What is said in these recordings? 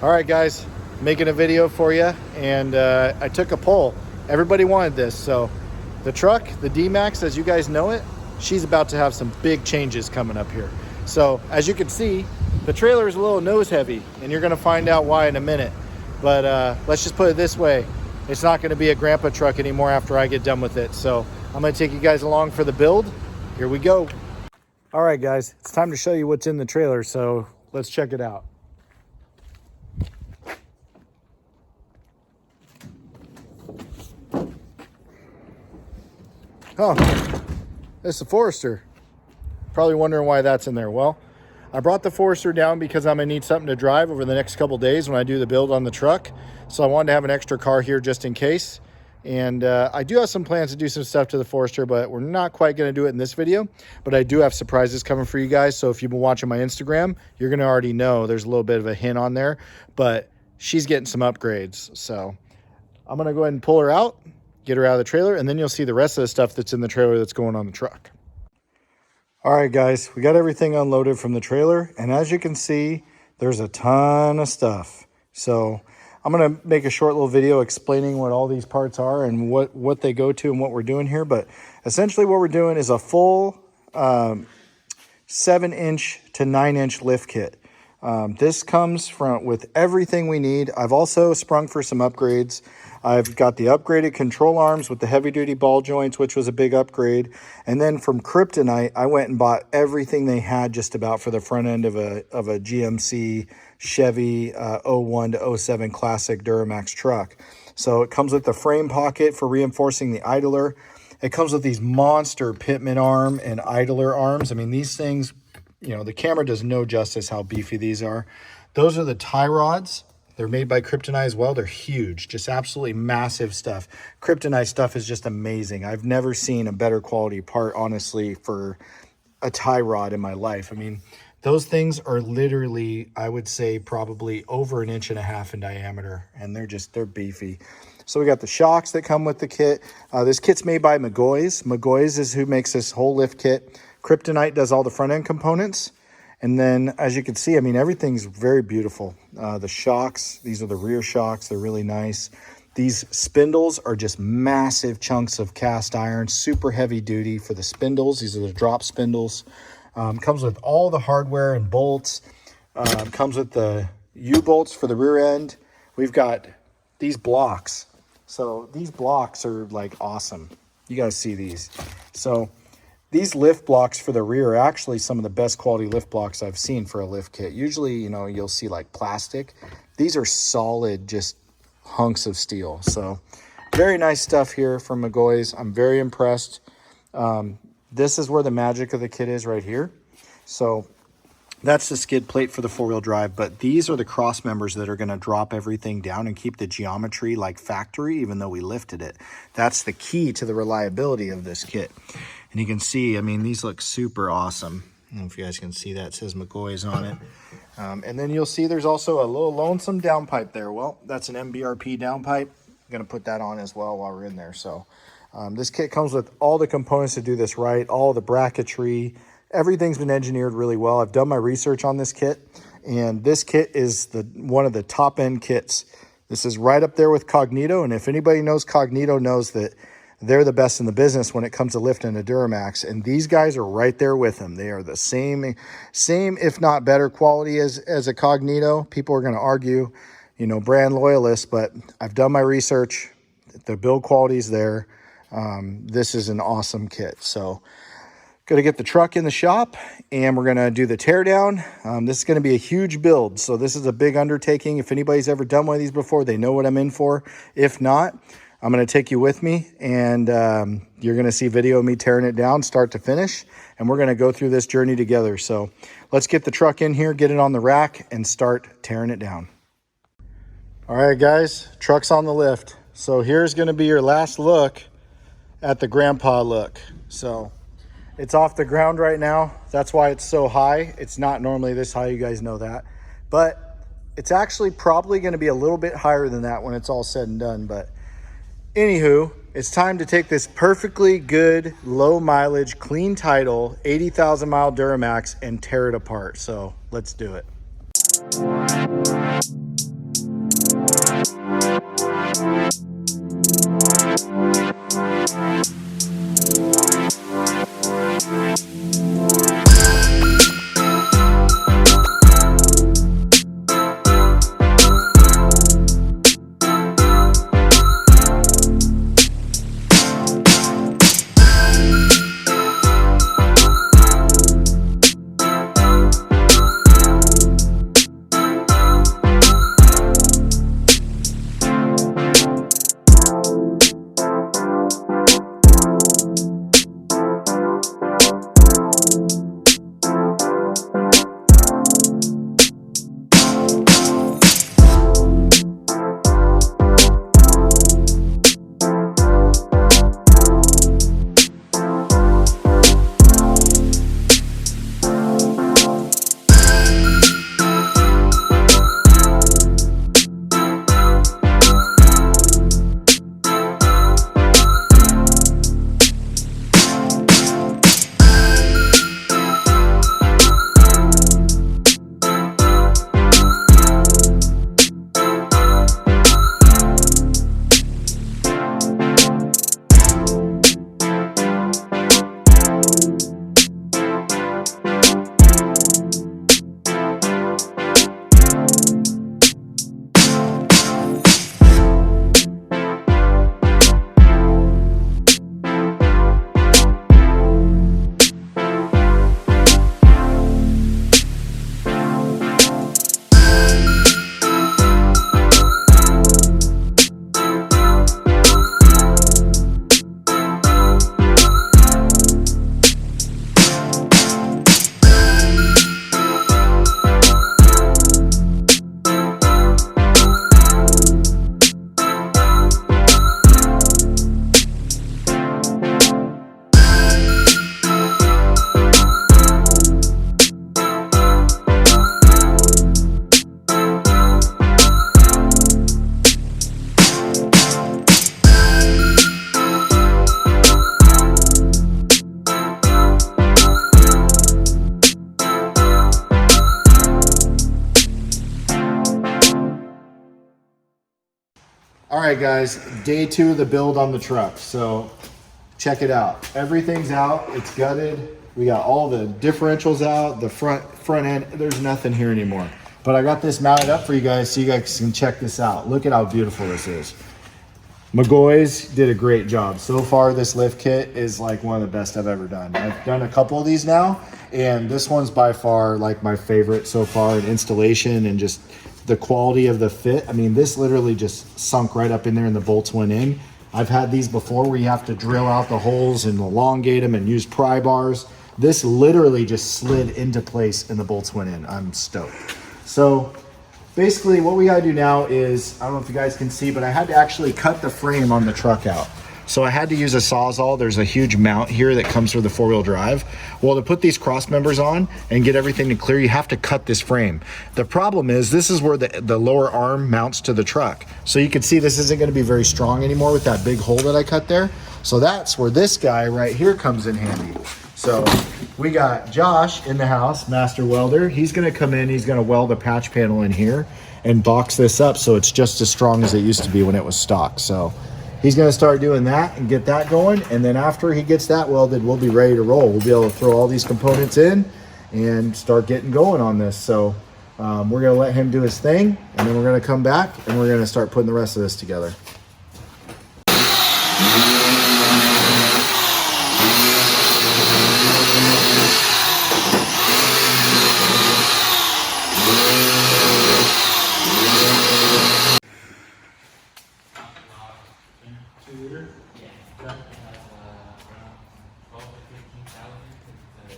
All right, guys, making a video for you, and I took a poll. Everybody wanted this, so the truck, the D-Max, as you guys know it, she's about to have some big changes coming up here. So as you can see, the trailer is a little nose heavy, and you're gonna find out why in a minute. But let's just put it this way. It's not gonna be a grandpa truck anymore after I get done with it. So I'm gonna take you guys along for the build. Here we go. All right, guys, it's time to show you what's in the trailer. So let's check it out. Oh, it's a Forester. Probably wondering why that's in there. Well, I brought the Forester down because I'm gonna need something to drive over the next couple days when I do the build on the truck. So I wanted to have an extra car here just in case. And I do have some plans to do some stuff to the Forester, but we're not quite gonna do it in this video. But I do have surprises coming for you guys. So if you've been watching my Instagram, you're gonna already know there's a little bit of a hint on there, but she's getting some upgrades. So I'm gonna go ahead and pull her out, get her out of the trailer, and then you'll see the rest of the stuff that's in the trailer that's going on the truck. All right, guys, we got everything unloaded from the trailer, and as you can see, there's a ton of stuff. So I'm gonna make a short little video explaining what all these parts are and what they go to and what we're doing here. But essentially what we're doing is a full 7-inch to 9-inch lift kit. This comes with everything we need. I've also sprung for some upgrades. I've got the upgraded control arms with the heavy duty ball joints, which was a big upgrade. And then from Kryptonite, I went and bought everything they had just about for the front end of a GMC Chevy 01 to 07 classic Duramax truck. So it comes with the frame pocket for reinforcing the idler. It comes with these monster pitman arm and idler arms. I mean, these things, you know, the camera does no justice how beefy these are. Those are the tie rods. They're made by Kryptonite as well. They're huge, just absolutely massive stuff. Kryptonite stuff is just amazing. I've never seen a better quality part, honestly, for a tie rod in my life. I mean, those things are literally, I would say, probably over 1.5 inches in diameter, and they're beefy. So we got the shocks that come with the kit. This kit's made by McGoy's. McGoy's is who makes this whole lift kit. Kryptonite does all the front end components. And then, as you can see, I mean, everything's very beautiful. The shocks, these are the rear shocks. They're really nice. These spindles are just massive chunks of cast iron, super heavy duty for the spindles. These are the drop spindles. Comes with all the hardware and bolts. Comes with the U-bolts for the rear end. We've got these blocks. So these blocks are like awesome. You guys see these. So these lift blocks for the rear are actually some of the best quality lift blocks I've seen for a lift kit. Usually, you know, you'll see like plastic. These are solid, just hunks of steel. So very nice stuff here from McGoy's. I'm very impressed. This is where the magic of the kit is right here. So that's the skid plate for the 4-wheel drive, but these are the cross members that are going to drop everything down and keep the geometry like factory, even though we lifted it. That's the key to the reliability of this kit. And you can see, I mean, these look super awesome. I don't know if you guys can see that. It says McGoy's on it. And then you'll see there's also a little lonesome downpipe there. Well, that's an MBRP downpipe. I'm going to put that on as well while we're in there. So this kit comes with all the components to do this right, all the bracketry. Everything's been engineered really well. I've done my research on this kit, and this kit is one of the top-end kits. This is right up there with Cognito, and if anybody knows Cognito knows that they're the best in the business when it comes to lifting a Duramax, and these guys are right there with them. They are the same if not better quality as a Cognito. People are going to argue, you know, brand loyalists, but I've done my research. The build quality is there. This is an awesome kit. So going to get the truck in the shop, and we're going to do the teardown. This is going to be a huge build, so this is a big undertaking. If anybody's ever done one of these before, they know what I'm in for. If not, I'm going to take you with me, and you're going to see video of me tearing it down start to finish, and we're going to go through this journey together. So let's get the truck in here, get it on the rack, and start tearing it down. All right, guys, truck's on the lift. So here's going to be your last look at the grandpa look. So it's off the ground right now. That's why it's so high. It's not normally this high, you guys know that. But it's actually probably going to be a little bit higher than that when it's all said and done. But anywho, it's time to take this perfectly good, low mileage, clean title, 80,000 mile Duramax and tear it apart. So let's do it. All right, guys, day 2 of the build on the truck. So check it out. Everything's out, it's gutted. We got all the differentials out, the front end, there's nothing here anymore. But I got this mounted up for you guys so you guys can check this out. Look at how beautiful this is. McGoy's did a great job. So far, this lift kit is like one of the best I've ever done. I've done a couple of these now, and this one's by far like my favorite so far in installation and just the quality of the fit. I mean, this literally just sunk right up in there and the bolts went in. I've had these before where you have to drill out the holes and elongate them and use pry bars. This literally just slid into place and the bolts went in. I'm stoked. So basically what we gotta do now is, I don't know if you guys can see, but I had to actually cut the frame on the truck out. So I had to use a Sawzall. There's a huge mount here that comes with the 4-wheel drive. Well, to put these cross members on and get everything to clear, you have to cut this frame. The problem is this is where the lower arm mounts to the truck. So you can see this isn't gonna be very strong anymore with that big hole that I cut there. So that's where this guy right here comes in handy. So we got Josh in the house, master welder. He's gonna come in, he's gonna weld a patch panel in here and box this up so it's just as strong as it used to be when it was stock. So he's gonna start doing that and get that going. And then after he gets that welded, we'll be ready to roll. We'll be able to throw all these components in and start getting going on this. So we're gonna let him do his thing, and then we're gonna come back and we're gonna start putting the rest of this together.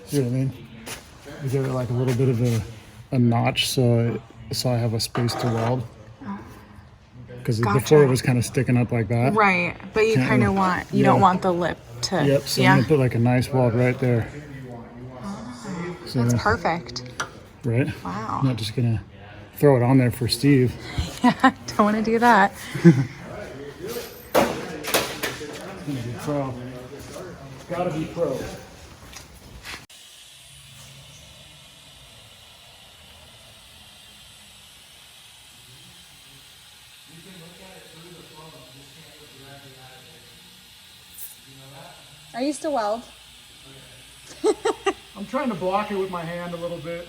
See what I mean? I give it like a little bit of a notch so I have a space to weld. Because before it was kind of sticking up like that. Right, but you kind of want, you don't want the lip to. Yep, so I'm going to put like a nice weld right there. So, that's perfect. Right? Wow. I'm not just going to throw it on there for Steve. Yeah, don't want to do that. It's going to be pro. It's got to be pro. I used to weld. I'm trying to block it with my hand a little bit.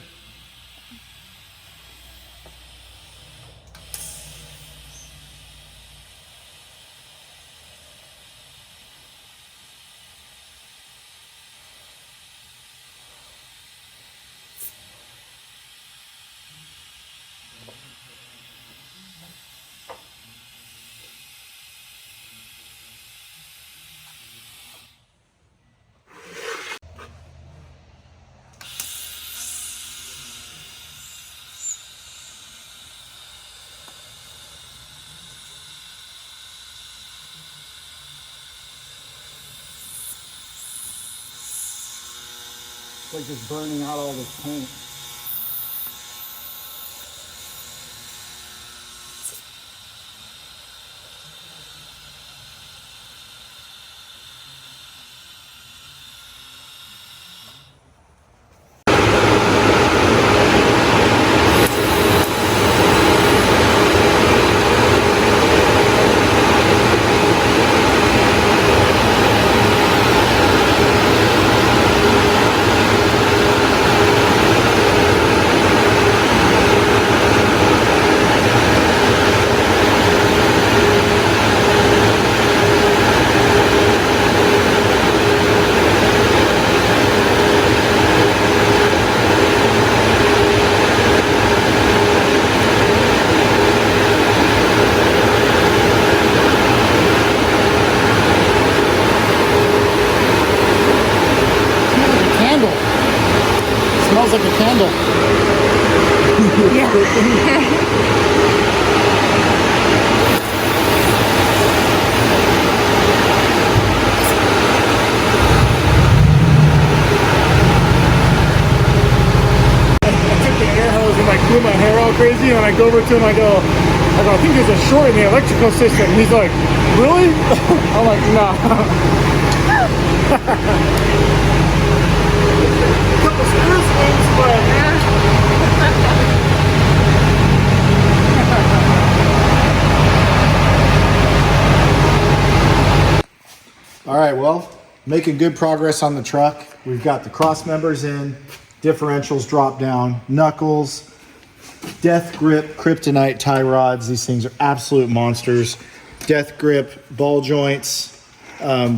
It's like just burning out all this paint. Smells like a candle. Blew my hair all crazy, and I go over to him, I go, I think there's a short in the electrical system. He's like, really? I'm like, nah. Couple screws loose, but All right, well, making good progress on the truck. We've got the cross members in, differentials drop down, knuckles, death grip, kryptonite tie rods. These things are absolute monsters. Death grip, ball joints.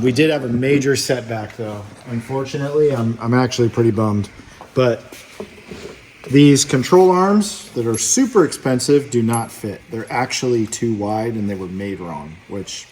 We did have a major setback though. Unfortunately, I'm actually pretty bummed. But these control arms that are super expensive do not fit. They're actually too wide and they were made wrong, which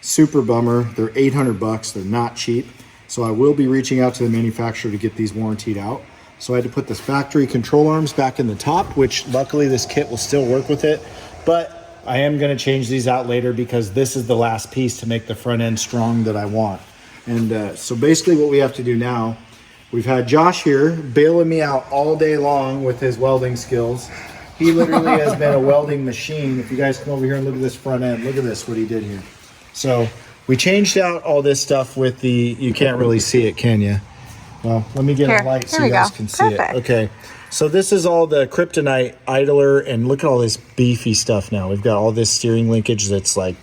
super bummer. They're 800 bucks. They're not cheap. So I will be reaching out to the manufacturer to get these warrantied out. So I had to put this factory control arms back in the top, which luckily this kit will still work with it. But I am going to change these out later because this is the last piece to make the front end strong that I want. And so basically what we have to do now, we've had Josh here bailing me out all day long with his welding skills. He literally has been a welding machine. If you guys come over here and look at this front end, look at this, what he did here. So we changed out all this stuff with the, you can't really see it, can you? Well, let me get a light so you guys can see it. Okay, so this is all the kryptonite idler, and look at all this beefy stuff now. We've got all this steering linkage that's like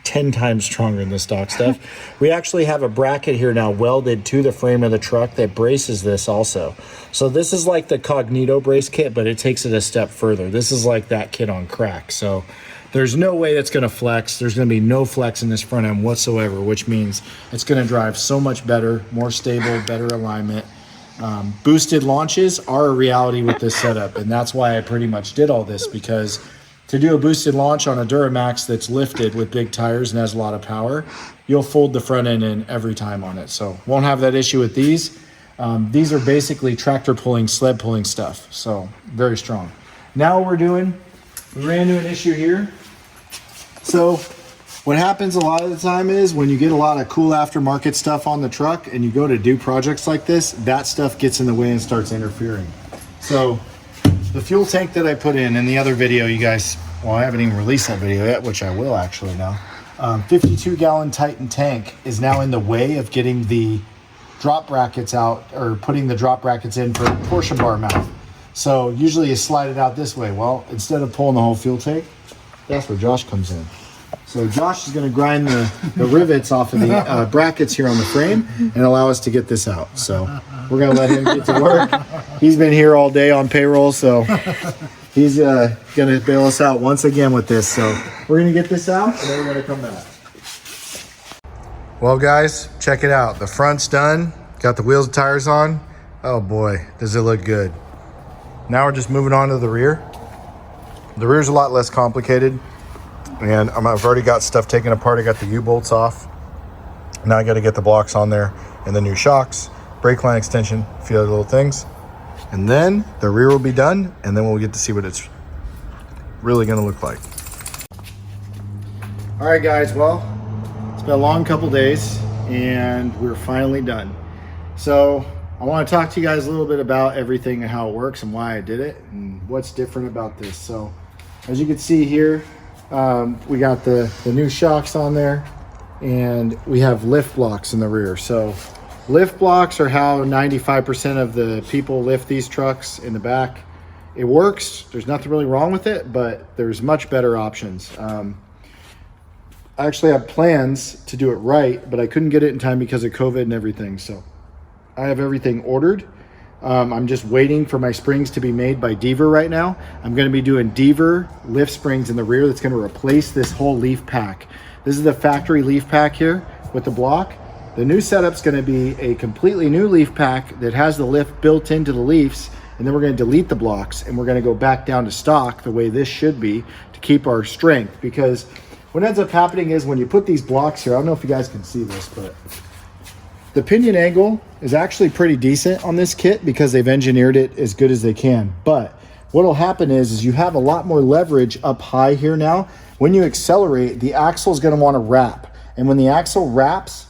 10 times stronger than the stock stuff. We actually have a bracket here now welded to the frame of the truck that braces this also. So this is like the Cognito brace kit, but it takes it a step further. This is like that kit on crack. So there's no way that's going to flex. There's going to be no flex in this front end whatsoever, which means it's going to drive so much better, more stable, better alignment. Boosted launches are a reality with this setup, and that's why I pretty much did all this, because to do a boosted launch on a Duramax that's lifted with big tires and has a lot of power, you'll fold the front end in every time on it. So won't have that issue with these. These are basically tractor pulling, sled pulling stuff. So very strong. Now what we're doing, we ran into an issue here. So what happens a lot of the time is when you get a lot of cool aftermarket stuff on the truck and you go to do projects like this, that stuff gets in the way and starts interfering. So the fuel tank that I put in the other video, you guys, well, I haven't even released that video yet, which I will actually now. 52-gallon Titan tank is now in the way of getting the drop brackets out, or putting the drop brackets in for a portion bar mount. So usually you slide it out this way. Well, instead of pulling the whole fuel tank, that's where Josh comes in. So Josh is going to grind the rivets off of the brackets here on the frame and allow us to get this out. So we're gonna let him get to work. He's been here all day on payroll, so he's gonna bail us out once again with this. So we're gonna get this out, and then we're gonna come back. Well, guys, check it out. The front's done. Got the wheels and tires on. Oh boy, does it look good. Now we're just moving on to the rear. The rear's a lot less complicated, and I've already got stuff taken apart. I got the U-bolts off. Now I got to get the blocks on there, and the new shocks, brake line extension, a few other little things. And then the rear will be done, and then we'll get to see what it's really going to look like. All right, guys, well, it's been a long couple days, and we're finally done. So I want to talk to you guys a little bit about everything and how it works and why I did it and what's different about this. So as you can see here, we got the new shocks on there, and we have lift blocks in the rear. So lift blocks are how 95% of the people lift these trucks in the back. It works. There's nothing really wrong with it, but there's much better options. I actually have plans to do it right, but I couldn't get it in time because of COVID and everything. So I have everything ordered. I'm just waiting for my springs to be made by Deaver right now. I'm going to be doing Deaver lift springs in the rear that's going to replace this whole leaf pack. This is the factory leaf pack here with the block. The new setup's going to be a completely new leaf pack that has the lift built into the leaves, and then we're going to delete the blocks and we're going to go back down to stock the way this should be to keep our strength. Because what ends up happening is when you put these blocks here, I don't know if you guys can see this, but the pinion angle is actually pretty decent on this kit because they've engineered it as good as they can. But what'll happen is you have a lot more leverage up high here now. When you accelerate, the axle is going to want to wrap. And when the axle wraps,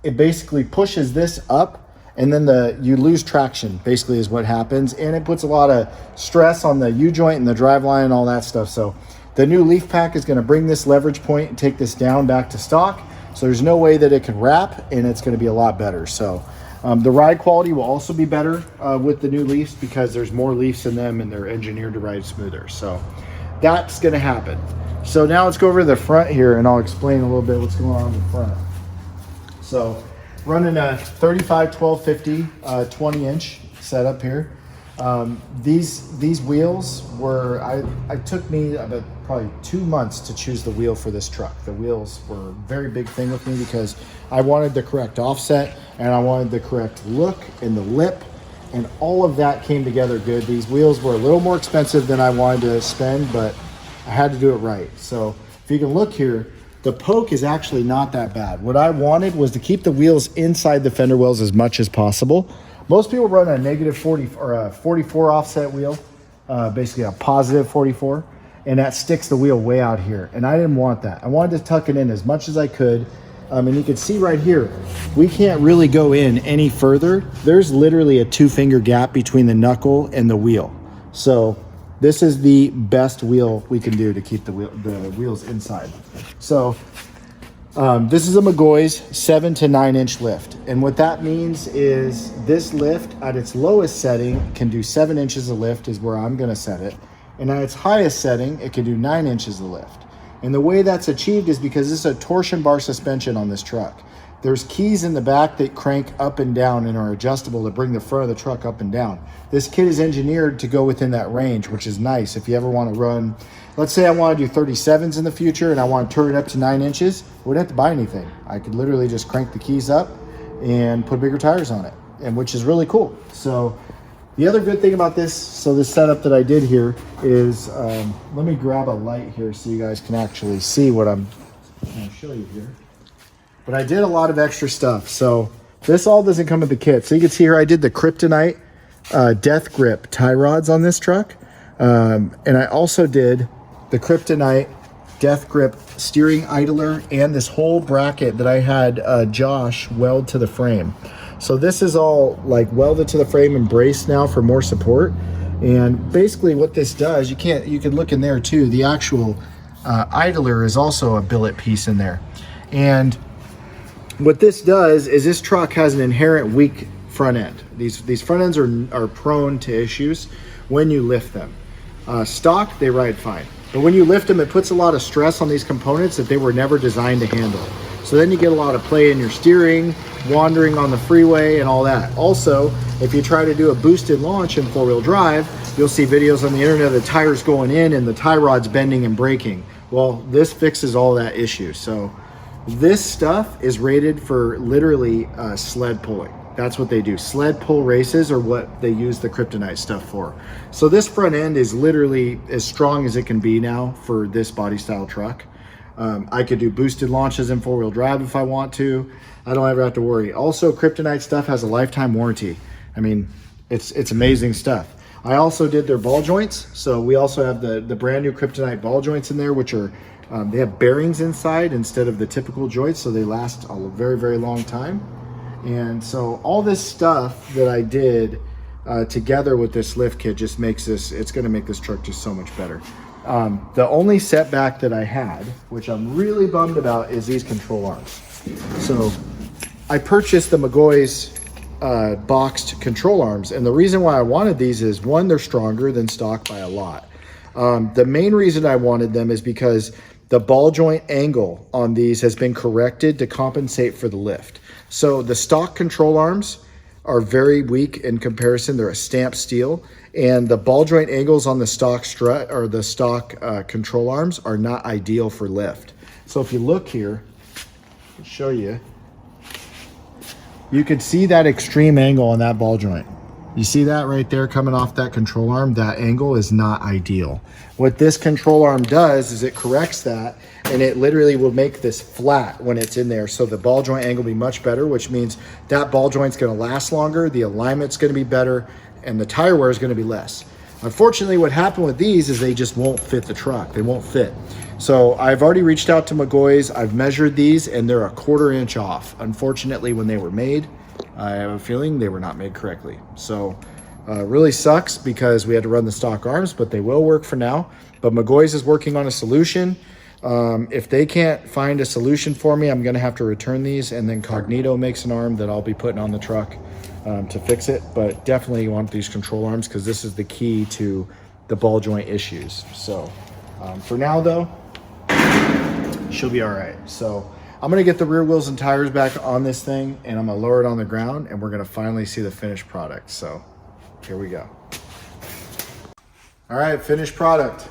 it basically pushes this up, and then you lose traction, basically is what happens. And it puts a lot of stress on the U-joint and the driveline and all that stuff. So the new leaf pack is going to bring this leverage point and take this down back to stock. So there's no way that it can wrap, and it's going to be a lot better. So the ride quality will also be better with the new leafs because there's more leafs in them and they're engineered to ride smoother. So that's going to happen. So now let's go over to the front here, and I'll explain a little bit what's going on in the front. So running a 35 1250 20-inch setup here. These wheels were, it took me about probably 2 months to choose the wheel for this truck. The wheels were a very big thing with me because I wanted the correct offset and I wanted the correct look in the lip, and all of that came together good. These wheels were a little more expensive than I wanted to spend, but I had to do it right. So if you can look here, the poke is actually not that bad. What I wanted was to keep the wheels inside the fender wells as much as possible. Most people run a negative 40 or a 44 offset wheel, basically a positive 44, and that sticks the wheel way out here. And I didn't want that. I wanted to tuck it in as much as I could. And you can see right here, we can't really go in any further. There's literally a 2-finger gap between the knuckle and the wheel. So this is the best wheel we can do to keep the wheels inside. So this is a McGoy's 7 to 9 inch lift. And what that means is this lift at its lowest setting can do 7 inches of lift is where I'm gonna set it. And at its highest setting, it can do 9 inches of lift. And the way that's achieved is because this is a torsion bar suspension on this truck. There's keys in the back that crank up and down and are adjustable to bring the front of the truck up and down. This kit is engineered to go within that range, which is nice. If you ever want to run, let's say I want to do 37s in the future and I want to turn it up to 9 inches, I wouldn't have to buy anything. I could literally just crank the keys up and put bigger tires on it, and which is really cool. So the other good thing about this, so this setup that I did here is, let me grab a light here so you guys can actually see what I'm going to show you here. But I did a lot of extra stuff. So this all doesn't come with the kit. So you can see here I did the Kryptonite Death Grip tie rods on this truck. And I also did the Kryptonite Death Grip steering idler and this whole bracket that I had Josh weld to the frame. So this is all like welded to the frame and braced now for more support. And basically what this does, you can look in there too, the actual idler is also a billet piece in there. And what this does is this truck has an inherent weak front end. These front ends are prone to issues when you lift them. Stock, they ride fine. But when you lift them, it puts a lot of stress on these components that they were never designed to handle. So then you get a lot of play in your steering, wandering on the freeway and all that. Also, if you try to do a boosted launch in 4-wheel drive, you'll see videos on the internet of the tires going in and the tie rod's bending and breaking. Well, this fixes all that issue. So this stuff is rated for literally sled pulling. That's what they do. Sled pull races are what they use the kryptonite stuff for. So this front end is literally as strong as it can be now for this body style truck. I could do boosted launches in 4-wheel drive if I want to. I don't ever have to worry. Also, kryptonite stuff has a lifetime warranty. I mean, it's amazing stuff. I also did their ball joints. So we also have the brand new kryptonite ball joints in there, which are, they have bearings inside instead of the typical joints. So they last a very, very long time. And so all this stuff that I did together with this lift kit just makes this, it's gonna make this truck just so much better. The only setback that I had, which I'm really bummed about, is these control arms. So I purchased the McGoy's boxed control arms, and the reason why I wanted these is, one, they're stronger than stock by a lot. The main reason I wanted them is because the ball joint angle on these has been corrected to compensate for the lift. So the stock control arms are very weak in comparison. They're a stamped steel, and the ball joint angles on the stock strut or the stock control arms are not ideal for lift. So if you look here, I'll show you, you can see that extreme angle on that ball joint. You see that right there coming off that control arm? That angle is not ideal. What this control arm does is it corrects that, and it literally will make this flat when it's in there. So the ball joint angle will be much better, which means that ball joint's gonna last longer, the alignment's gonna be better, and the tire wear is gonna be less. Unfortunately, what happened with these is they just won't fit the truck. They won't fit. So I've already reached out to McGoy's. I've measured these, and they're a 1/4 inch off. Unfortunately, when they were made, I have a feeling they were not made correctly. So really sucks because we had to run the stock arms, but they will work for now. But McGoy's is working on a solution. If they can't find a solution for me, I'm gonna have to return these, and then Cognito makes an arm that I'll be putting on the truck to fix it. But definitely you want these control arms because this is the key to the ball joint issues. So for now though, she'll be all right. So I'm gonna get the rear wheels and tires back on this thing, and I'm gonna lower it on the ground, and we're gonna finally see the finished product. So here we go. All right, finished product.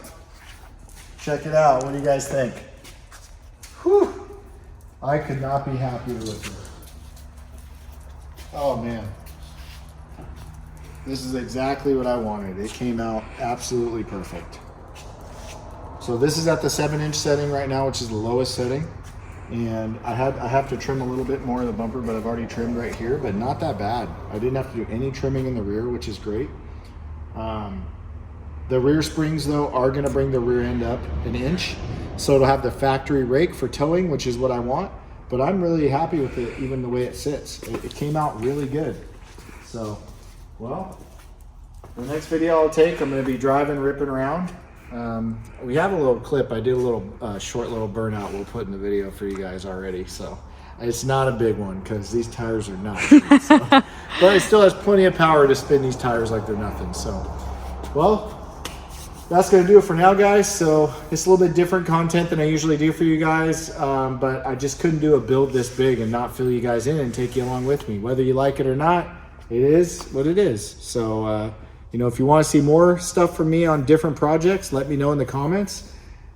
Check it out. What do you guys think? Whew. I could not be happier with it. Oh man. This is exactly what I wanted. It came out absolutely perfect. So this is at the 7-inch setting right now, which is the lowest setting. And I have to trim a little bit more of the bumper, but I've already trimmed right here, but not that bad. I didn't have to do any trimming in the rear, which is great. The rear springs though are gonna bring the rear end up 1 inch. So it'll have the factory rake for towing, which is what I want, but I'm really happy with it, even the way it sits. It came out really good. So, well, the next video I'll take, I'm gonna be driving, ripping around. We have a little clip. I did a little short little burnout we'll put in the video for you guys already. So it's not a big one because these tires are not cheap, so. But it still has plenty of power to spin these tires like they're nothing. So, well, that's gonna do it for now, guys. So it's a little bit different content than I usually do for you guys, but I just couldn't do a build this big and not fill you guys in and take you along with me. Whether you like it or not, it is what it is. So you know, if you want to see more stuff from me on different projects, let me know in the comments.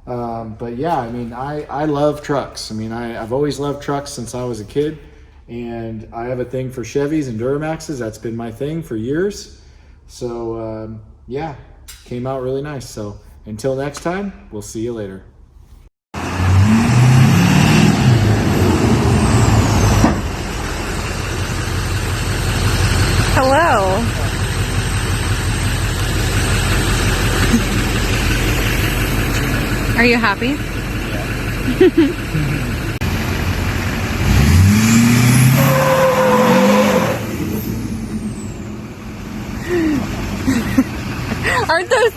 But yeah, I mean, I love trucks. I mean, I've always loved trucks since I was a kid, and I have a thing for Chevys and Duramaxes. That's been my thing for years. So yeah, came out really nice. So until next time, we'll see you later. Hello. Are you happy? Aren't those